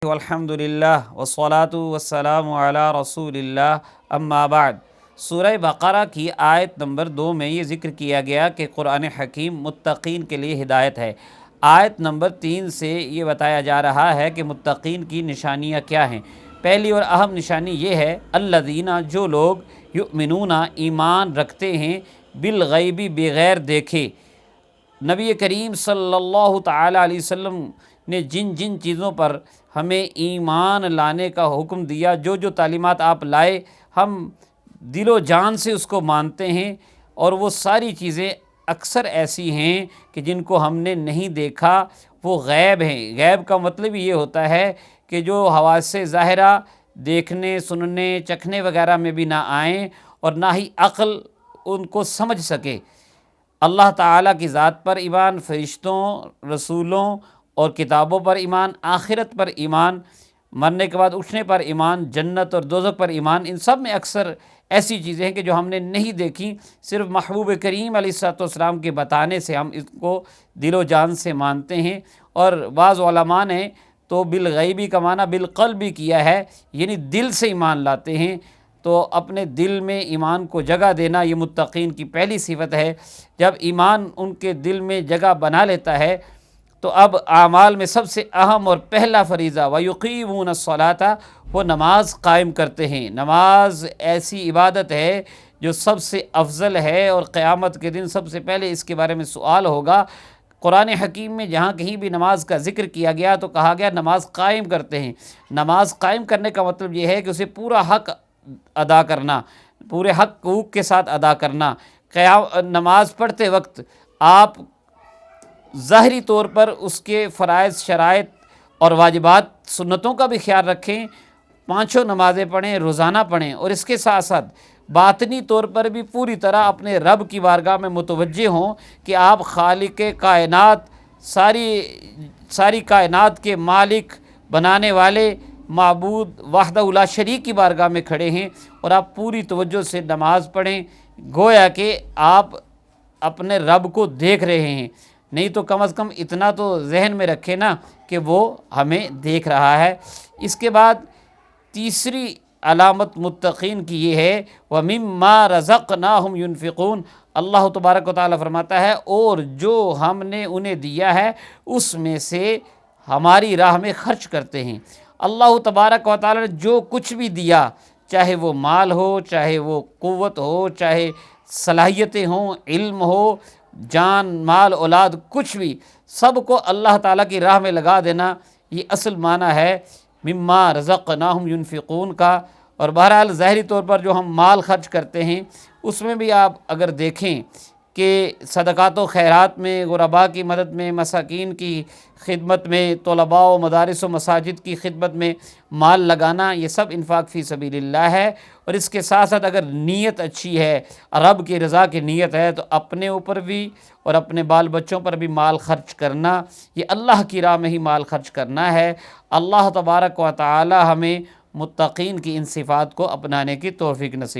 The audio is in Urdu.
والحمدللہ والصلاة والسلام علی رسول اللہ اما بعد۔ سورہ بقرہ کی آیت نمبر 2 میں یہ ذکر کیا گیا کہ قرآن حکیم متقین کے لیے ہدایت ہے۔ آیت نمبر 3 سے یہ بتایا جا رہا ہے کہ متقین کی نشانیاں کیا ہیں۔ پہلی اور اہم نشانی یہ ہے الذین، جو لوگ یؤمنون، ایمان رکھتے ہیں، بالغیب، بغیر دیکھے۔ نبی کریم صلی اللہ تعالی علیہ وسلم نے جن جن چیزوں پر ہمیں ایمان لانے کا حکم دیا، جو جو تعلیمات آپ لائے، ہم دل و جان سے اس کو مانتے ہیں، اور وہ ساری چیزیں اکثر ایسی ہیں کہ جن کو ہم نے نہیں دیکھا، وہ غیب ہیں۔ غیب کا مطلب یہ ہوتا ہے کہ جو حواس ظاہرہ دیکھنے، سننے، چکھنے وغیرہ میں بھی نہ آئیں اور نہ ہی عقل ان کو سمجھ سکے۔ اللہ تعالیٰ کی ذات پر ایمان، فرشتوں، رسولوں اور کتابوں پر ایمان، آخرت پر ایمان، مرنے کے بعد اٹھنے پر ایمان، جنت اور دوزخ پر ایمان، ان سب میں اکثر ایسی چیزیں ہیں کہ جو ہم نے نہیں دیکھی، صرف محبوب کریم علیہ الصلوۃ والسلام کے بتانے سے ہم اس کو دل و جان سے مانتے ہیں۔ اور بعض علماء نے تو بالغیبی کا معنی بالقلب کیا ہے، یعنی دل سے ایمان لاتے ہیں۔ تو اپنے دل میں ایمان کو جگہ دینا یہ متقین کی پہلی صفت ہے۔ جب ایمان ان کے دل میں جگہ بنا لیتا ہے تو اب اعمال میں سب سے اہم اور پہلا فریضہ وَيُقِيمُونَ الصَّلَاةَ، وہ نماز قائم کرتے ہیں۔ نماز ایسی عبادت ہے جو سب سے افضل ہے، اور قیامت کے دن سب سے پہلے اس کے بارے میں سوال ہوگا۔ قرآن حکیم میں جہاں کہیں بھی نماز کا ذکر کیا گیا تو کہا گیا نماز قائم کرتے ہیں۔ نماز قائم کرنے کا مطلب یہ ہے کہ اسے پورا حق ادا کرنا، پورے حقوق کے ساتھ ادا کرنا۔ نماز پڑھتے وقت آپ ظاہری طور پر اس کے فرائض، شرائط اور واجبات، سنتوں کا بھی خیال رکھیں، 5 نمازیں پڑھیں، روزانہ پڑھیں، اور اس کے ساتھ ساتھ باطنی طور پر بھی پوری طرح اپنے رب کی بارگاہ میں متوجہ ہوں کہ آپ خالق کائنات، ساری کائنات کے مالک، بنانے والے، معبود وحدہ لا شریک کی بارگاہ میں کھڑے ہیں، اور آپ پوری توجہ سے نماز پڑھیں، گویا کہ آپ اپنے رب کو دیکھ رہے ہیں۔ نہیں تو کم از کم اتنا تو ذہن میں رکھے نا کہ وہ ہمیں دیکھ رہا ہے۔ اس کے بعد تیسری علامت متقین کی یہ ہے وَمِمَّا رَزَقْنَاهُمْ يُنْفِقُونَ۔ اللہ تبارک و تعالیٰ فرماتا ہے اور جو ہم نے انہیں دیا ہے اس میں سے ہماری راہ میں خرچ کرتے ہیں۔ اللہ تبارک و تعالیٰ نے جو کچھ بھی دیا، چاہے وہ مال ہو، چاہے وہ قوت ہو، چاہے صلاحیتیں ہوں، علم ہو، جان، مال، اولاد، کچھ بھی، سب کو اللہ تعالیٰ کی راہ میں لگا دینا، یہ اصل معنی ہے مما رزقناہم ينفقون کا۔ اور بہرحال ظاہری طور پر جو ہم مال خرچ کرتے ہیں اس میں بھی آپ اگر دیکھیں کہ صدقات و خیرات میں، غرباء کی مدد میں، مساکین کی خدمت میں، طلباء و مدارس و مساجد کی خدمت میں مال لگانا، یہ سب انفاق فی سبیل اللہ ہے۔ اور اس کے ساتھ ساتھ اگر نیت اچھی ہے، رب کی رضا کی نیت ہے، تو اپنے اوپر بھی اور اپنے بال بچوں پر بھی مال خرچ کرنا، یہ اللہ کی راہ میں ہی مال خرچ کرنا ہے۔ اللہ تبارک و تعالی ہمیں متقین کی ان صفات کو اپنانے کی توفیق نصیب